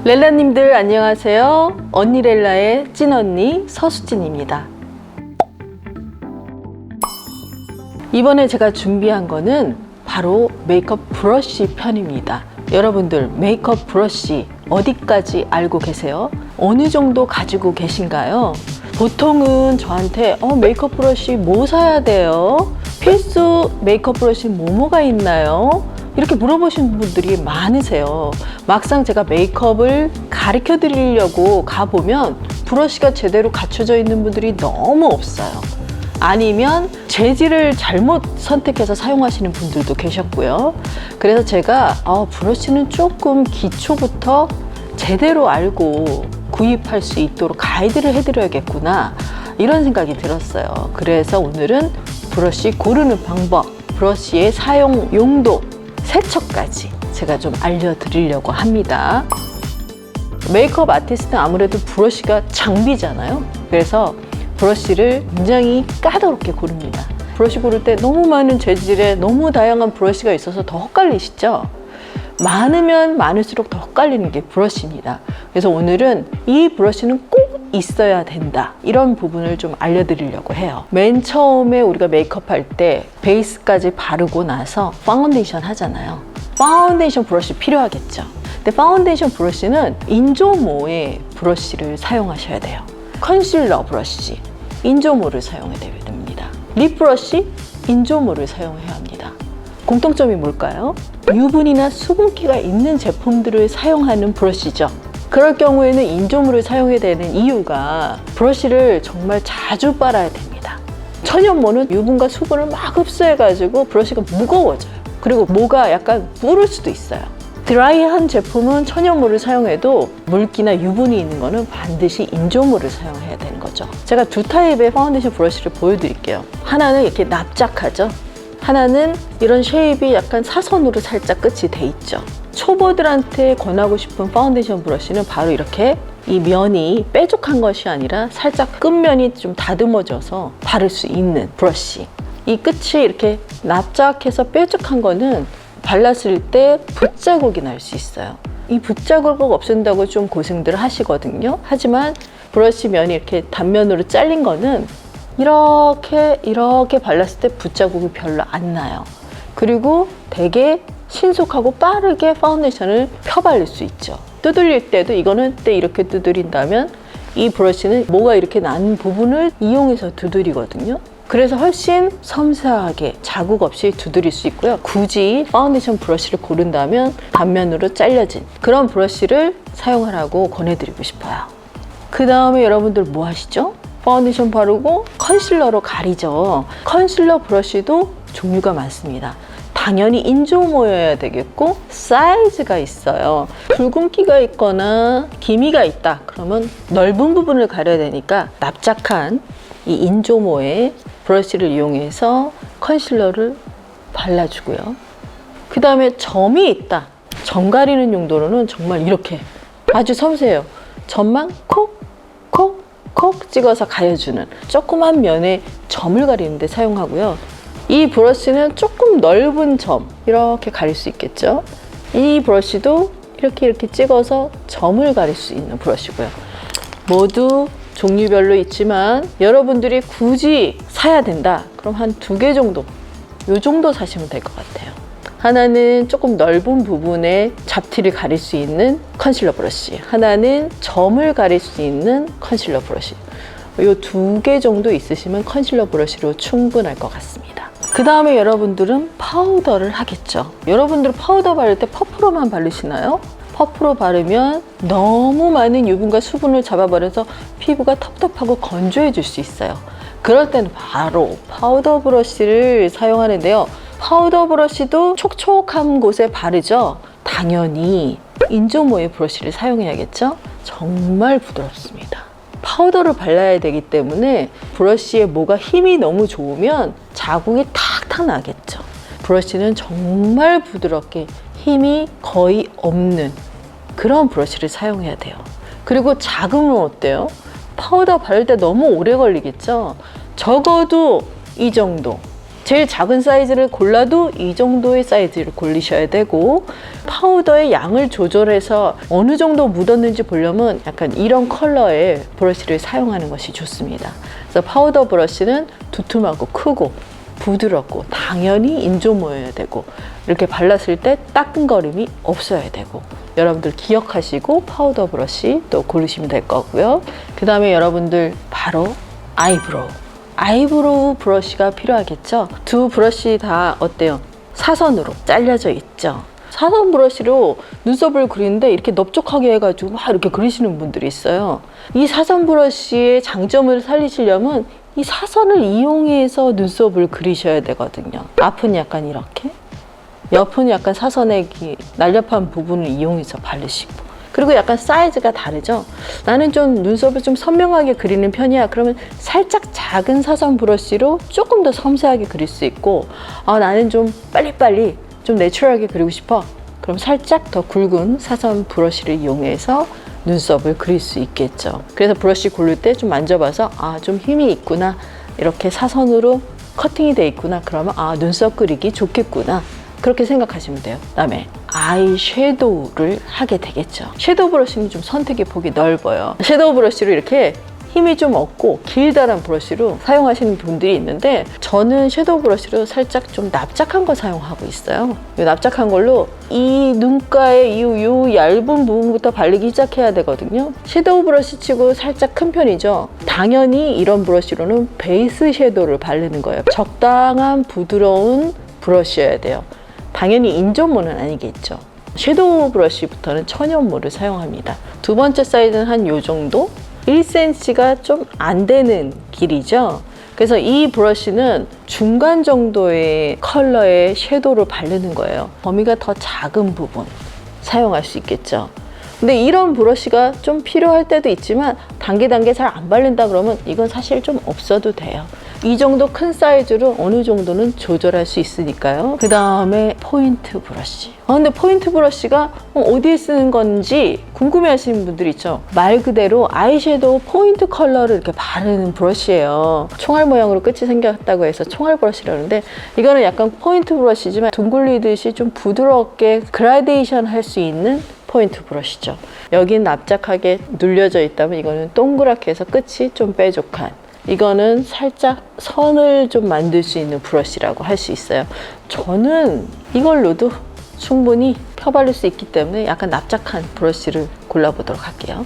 렐라님들 안녕하세요. 언니 렐라의 찐언니 서수진입니다. 이번에 제가 준비한 거는 바로 메이크업 브러쉬 편입니다. 여러분들 메이크업 브러쉬 어디까지 알고 계세요? 어느 정도 가지고 계신가요? 보통은 저한테 메이크업 브러쉬 뭐 사야 돼요? 필수 메이크업 브러쉬 뭐가 있나요? 이렇게 물어보시는 분들이 많으세요. 막상 제가 메이크업을 가르쳐 드리려고 가보면 브러쉬가 제대로 갖춰져 있는 분들이 너무 없어요. 아니면 재질을 잘못 선택해서 사용하시는 분들도 계셨고요. 그래서 제가 브러쉬는 조금 기초부터 제대로 알고 구입할 수 있도록 가이드를 해드려야겠구나, 이런 생각이 들었어요. 그래서 오늘은 브러쉬 고르는 방법, 브러쉬의 사용 용도, 세척까지 제가 좀 알려드리려고 합니다. 메이크업 아티스트는 아무래도 브러쉬가 장비잖아요. 그래서 브러쉬를 굉장히 까다롭게 고릅니다. 브러쉬 고를 때 너무 많은 재질에 너무 다양한 브러쉬가 있어서 더 헷갈리시죠? 많으면 많을수록 더 헷갈리는 게 브러쉬입니다. 그래서 오늘은 이 브러쉬는 꼭 있어야 된다, 이런 부분을 좀 알려드리려고 해요. 맨 처음에 우리가 메이크업 할 때 베이스까지 바르고 나서 파운데이션 하잖아요. 파운데이션 브러쉬 필요하겠죠. 근데 파운데이션 브러쉬는 인조모의 브러쉬를 사용하셔야 돼요. 컨실러 브러쉬, 인조모를 사용해야 됩니다. 립 브러쉬, 인조모를 사용해야 합니다. 공통점이 뭘까요? 유분이나 수분기가 있는 제품들을 사용하는 브러쉬죠. 그럴 경우에는 인조모를 사용해야 되는 이유가 브러쉬를 정말 자주 빨아야 됩니다. 천연모는 유분과 수분을 막 흡수해가지고 브러쉬가 무거워져요. 그리고 모가 약간 부를 수도 있어요. 드라이한 제품은 천연모를 사용해도 물기나 유분이 있는 거는 반드시 인조모를 사용해야 되는 거죠. 제가 두 타입의 파운데이션 브러쉬를 보여드릴게요. 하나는 이렇게 납작하죠. 하나는 이런 쉐입이 약간 사선으로 살짝 끝이 돼 있죠. 초보들한테 권하고 싶은 파운데이션 브러쉬는 바로 이렇게 이 면이 뾰족한 것이 아니라 살짝 끝면이 좀 다듬어져서 바를 수 있는 브러쉬. 이 끝이 이렇게 납작해서 뾰족한 거는 발랐을 때 붓자국이 날 수 있어요. 이 붓자국을 없앤다고 좀 고생들 하시거든요. 하지만 브러쉬 면이 이렇게 단면으로 잘린 거는 이렇게 발랐을 때 붓자국이 별로 안 나요. 그리고 되게 신속하고 빠르게 파운데이션을 펴발릴 수 있죠. 두들릴 때도 이거는 때 이렇게 두드린다면 이 브러쉬는 뭐가 이렇게 난 부분을 이용해서 두드리거든요. 그래서 훨씬 섬세하게 자국 없이 두드릴 수 있고요. 굳이 파운데이션 브러쉬를 고른다면 단면으로 잘려진 그런 브러쉬를 사용하라고 권해드리고 싶어요. 그 다음에 여러분들 뭐 하시죠? 파운데이션 바르고 컨실러로 가리죠. 컨실러 브러쉬도 종류가 많습니다. 당연히 인조모여야 되겠고 사이즈가 있어요. 붉은기가 있거나 기미가 있다 그러면 넓은 부분을 가려야 되니까 납작한 이 인조모의 브러쉬를 이용해서 컨실러를 발라주고요. 그 다음에 점이 있다. 점 가리는 용도로는 정말 이렇게 아주 섬세해요. 점만 콕 찍어서 가려주는 조그만 면에 점을 가리는데 사용하고요. 이 브러쉬는 조금 넓은 점 이렇게 가릴 수 있겠죠. 이 브러쉬도 이렇게 찍어서 점을 가릴 수 있는 브러쉬고요. 모두 종류별로 있지만 여러분들이 굳이 사야 된다 그럼 한 2개 정도, 요 정도 사시면 될 것 같아요. 하나는 조금 넓은 부분에 잡티를 가릴 수 있는 컨실러 브러쉬, 하나는 점을 가릴 수 있는 컨실러 브러쉬. 이 2개 정도 있으시면 컨실러 브러쉬로 충분할 것 같습니다. 그 다음에 여러분들은 파우더를 하겠죠. 여러분들 파우더 바를 때 퍼프로만 바르시나요? 퍼프로 바르면 너무 많은 유분과 수분을 잡아버려서 피부가 텁텁하고 건조해질 수 있어요. 그럴 때는 바로 파우더 브러쉬를 사용하는데요. 파우더 브러쉬도 촉촉한 곳에 바르죠. 당연히 인조모의 브러쉬를 사용해야겠죠. 정말 부드럽습니다. 파우더를 발라야 되기 때문에 브러쉬에 모가 힘이 너무 좋으면 자국이 탁탁 나겠죠. 브러쉬는 정말 부드럽게 힘이 거의 없는 그런 브러쉬를 사용해야 돼요. 그리고 자극은 어때요? 파우더 바를 때 너무 오래 걸리겠죠. 적어도 이 정도 제일 작은 사이즈를 골라도 이 정도의 사이즈를 고르셔야 되고, 파우더의 양을 조절해서 어느 정도 묻었는지 보려면 약간 이런 컬러의 브러쉬를 사용하는 것이 좋습니다. 그래서 파우더 브러쉬는 두툼하고 크고 부드럽고 당연히 인조모여야 되고, 이렇게 발랐을 때 따끔거림이 없어야 되고, 여러분들 기억하시고 파우더 브러쉬 또 고르시면 될 거고요. 그 다음에 여러분들 바로 아이브로우 브러쉬가 필요하겠죠. 두 브러쉬 다 어때요? 사선으로 잘려져 있죠. 사선 브러쉬로 눈썹을 그리는데 이렇게 넓적하게 해가지고 막 이렇게 그리시는 분들이 있어요. 이 사선 브러쉬의 장점을 살리시려면 이 사선을 이용해서 눈썹을 그리셔야 되거든요. 앞은 약간 이렇게, 옆은 약간 사선의 날렵한 부분을 이용해서 바르시고, 그리고 약간 사이즈가 다르죠. 나는 좀 눈썹을 좀 선명하게 그리는 편이야. 그러면 살짝 작은 사선 브러쉬로 조금 더 섬세하게 그릴 수 있고, 나는 좀 빨리빨리 좀 내추럴하게 그리고 싶어. 그럼 살짝 더 굵은 사선 브러쉬를 이용해서 눈썹을 그릴 수 있겠죠. 그래서 브러쉬 고를 때 좀 만져봐서 좀 힘이 있구나, 이렇게 사선으로 커팅이 돼 있구나, 그러면 눈썹 그리기 좋겠구나, 그렇게 생각하시면 돼요. 그다음에 아이 섀도우를 하게 되겠죠. 섀도우 브러쉬는 좀 선택의 폭이 넓어요. 섀도우 브러쉬로 이렇게 힘이 좀 없고 길다란 브러쉬로 사용하시는 분들이 있는데, 저는 섀도우 브러쉬로 살짝 좀 납작한 거 사용하고 있어요. 이 납작한 걸로 이 눈가의 이 얇은 부분부터 바르기 시작해야 되거든요. 섀도우 브러쉬 치고 살짝 큰 편이죠. 당연히 이런 브러쉬로는 베이스 섀도우를 바르는 거예요. 적당한 부드러운 브러쉬여야 돼요. 당연히 인조모는 아니겠죠. 섀도우 브러쉬부터는 천연모를 사용합니다. 두 번째 사이즈는 한 요 정도? 1cm가 좀 안 되는 길이죠. 그래서 이 브러쉬는 중간 정도의 컬러의 섀도우를 바르는 거예요. 범위가 더 작은 부분 사용할 수 있겠죠. 근데 이런 브러쉬가 좀 필요할 때도 있지만 단계 잘 안 바른다 그러면 이건 사실 좀 없어도 돼요. 이 정도 큰 사이즈로 어느 정도는 조절할 수 있으니까요. 그 다음에 포인트 브러쉬. 근데 포인트 브러쉬가 어디에 쓰는 건지 궁금해 하시는 분들 있죠. 말 그대로 아이섀도우 포인트 컬러를 이렇게 바르는 브러쉬예요. 총알 모양으로 끝이 생겼다고 해서 총알 브러쉬라는데, 이거는 약간 포인트 브러쉬지만 둥글리듯이 좀 부드럽게 그라데이션 할 수 있는 포인트 브러쉬죠. 여긴 납작하게 눌려져 있다면 이거는 동그랗게 해서 끝이 좀 뾰족한, 이거는 살짝 선을 좀 만들 수 있는 브러쉬라고 할 수 있어요. 저는 이걸로도 충분히 펴바를 수 있기 때문에 약간 납작한 브러쉬를 골라보도록 할게요.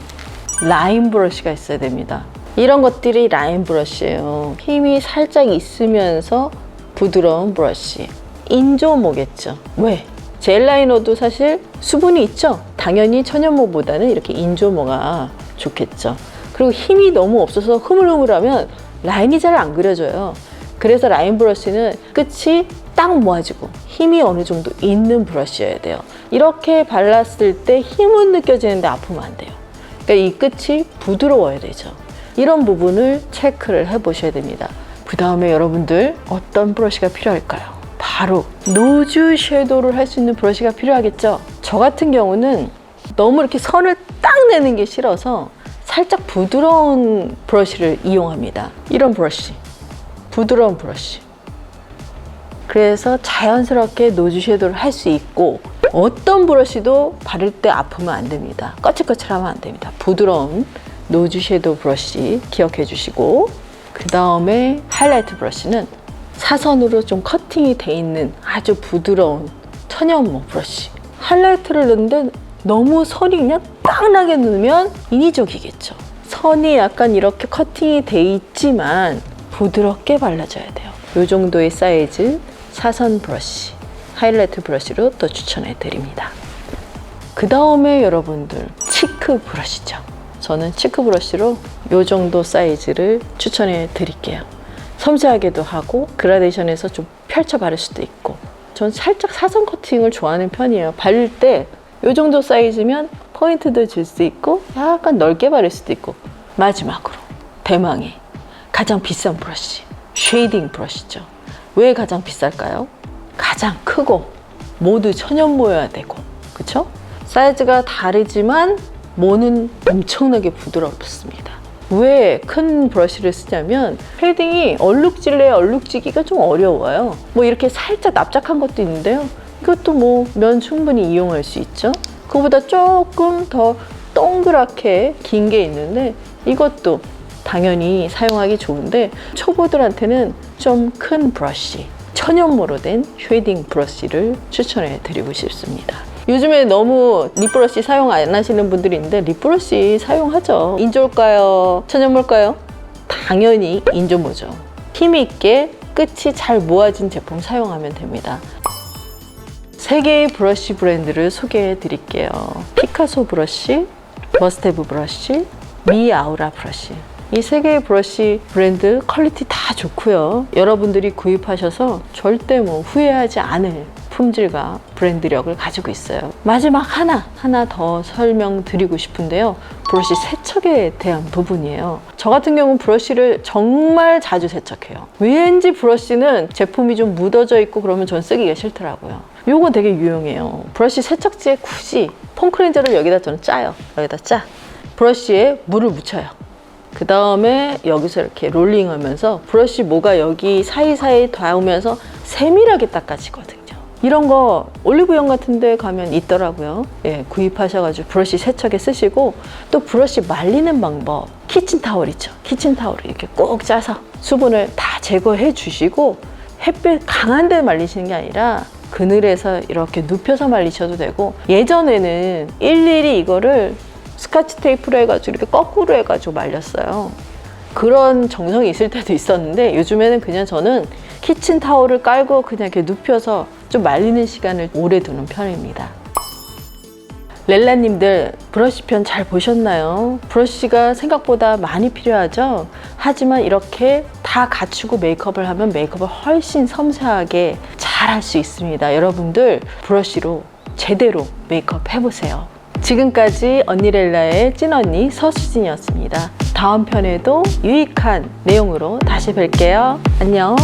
라인 브러쉬가 있어야 됩니다. 이런 것들이 라인 브러쉬예요. 힘이 살짝 있으면서 부드러운 브러쉬. 인조모겠죠. 왜? 젤 라이너도 사실 수분이 있죠. 당연히 천연모보다는 이렇게 인조모가 좋겠죠. 그리고 힘이 너무 없어서 흐물흐물하면 라인이 잘 안 그려져요. 그래서 라인 브러쉬는 끝이 딱 모아지고 힘이 어느 정도 있는 브러쉬여야 돼요. 이렇게 발랐을 때 힘은 느껴지는데 아프면 안 돼요. 그러니까 이 끝이 부드러워야 되죠. 이런 부분을 체크를 해 보셔야 됩니다. 그 다음에 여러분들 어떤 브러쉬가 필요할까요? 바로 노즈 섀도우를 할 수 있는 브러쉬가 필요하겠죠. 저 같은 경우는 너무 이렇게 선을 딱 내는 게 싫어서 살짝 부드러운 브러쉬를 이용합니다. 이런 브러쉬, 부드러운 브러쉬. 그래서 자연스럽게 노즈 섀도우를 할 수 있고, 어떤 브러쉬도 바를 때 아프면 안 됩니다. 거칠거칠하면 안 됩니다. 부드러운 노즈 섀도우 브러쉬 기억해 주시고, 그 다음에 하이라이트 브러쉬는 사선으로 좀 커팅이 돼 있는 아주 부드러운 천연모 브러쉬. 하이라이트를 넣는데 너무 선이 그냥 딱 나게 넣으면 인위적이겠죠. 선이 약간 이렇게 커팅이 돼 있지만 부드럽게 발라줘야 돼요. 이 정도의 사이즈 사선 브러쉬, 하이라이트 브러쉬로 또 추천해 드립니다. 그 다음에 여러분들 치크 브러쉬죠. 저는 치크 브러쉬로 이 정도 사이즈를 추천해 드릴게요. 섬세하게도 하고 그라데이션에서 좀 펼쳐 바를 수도 있고, 전 살짝 사선 커팅을 좋아하는 편이에요. 바를 때 이 정도 사이즈면 포인트도 줄 수 있고 약간 넓게 바를 수도 있고. 마지막으로 대망의 가장 비싼 브러쉬, 쉐이딩 브러쉬죠. 왜 가장 비쌀까요? 가장 크고 모두 천연모여야 되고, 그쵸? 사이즈가 다르지만 모는 엄청나게 부드럽습니다. 왜 큰 브러쉬를 쓰냐면 쉐딩이 얼룩질래 얼룩지기가 좀 어려워요. 뭐 이렇게 살짝 납작한 것도 있는데요. 이것도 뭐 면 충분히 이용할 수 있죠. 그거보다 조금 더 동그랗게 긴 게 있는데 이것도 당연히 사용하기 좋은데 초보들한테는 좀 큰 브러쉬, 천연모로 된 쉐딩 브러쉬를 추천해 드리고 싶습니다. 요즘에 너무 립브러쉬 사용 안 하시는 분들이 있는데 립브러쉬 사용하죠. 인조일까요? 천연모일까요? 당연히 인조모죠. 힘있게 끝이 잘 모아진 제품 사용하면 됩니다. 3개의 브러쉬 브랜드를 소개해 드릴게요. 피카소 브러쉬, 머스테브 브러쉬, 미 아우라 브러쉬. 이 3개의 브러쉬 브랜드 퀄리티 다 좋고요. 여러분들이 구입하셔서 절대 뭐 후회하지 않을 품질과 브랜드력을 가지고 있어요. 마지막 하나 더 설명드리고 싶은데요. 브러쉬 세척에 대한 부분이에요. 저 같은 경우는 브러쉬를 정말 자주 세척해요. 왠지 브러쉬는 제품이 좀 묻어져 있고 그러면 전 쓰기가 싫더라고요. 요거 되게 유용해요. 브러쉬 세척지에 굳이 폼클렌저를 여기다 저는 짜요. 여기다 짜. 브러쉬에 물을 묻혀요. 그 다음에 여기서 이렇게 롤링하면서 브러쉬 모가 여기 사이사이 닿으면서 세밀하게 닦아지거든요. 이런 거 올리브영 같은 데 가면 있더라고요. 예, 구입하셔가지고 브러쉬 세척에 쓰시고 또 브러쉬 말리는 방법, 키친타올 있죠. 키친타올을 이렇게 꼭 짜서 수분을 다 제거해 주시고 햇빛 강한 데 말리시는 게 아니라 그늘에서 이렇게 눕혀서 말리셔도 되고 예전에는 일일이 이거를 스카치 테이프로 해가지고 이렇게 거꾸로 해가지고 말렸어요. 그런 정성이 있을 때도 있었는데 요즘에는 그냥 저는 키친타올을 깔고 그냥 이렇게 눕혀서 좀 말리는 시간을 오래 두는 편입니다. 렐라님들 브러쉬 편 잘 보셨나요? 브러쉬가 생각보다 많이 필요하죠? 하지만 이렇게 다 갖추고 메이크업을 하면 메이크업을 훨씬 섬세하게 잘 할 수 있습니다. 여러분들 브러쉬로 제대로 메이크업 해보세요. 지금까지 언니렐라의 찐언니 서수진이었습니다. 다음 편에도 유익한 내용으로 다시 뵐게요. 안녕.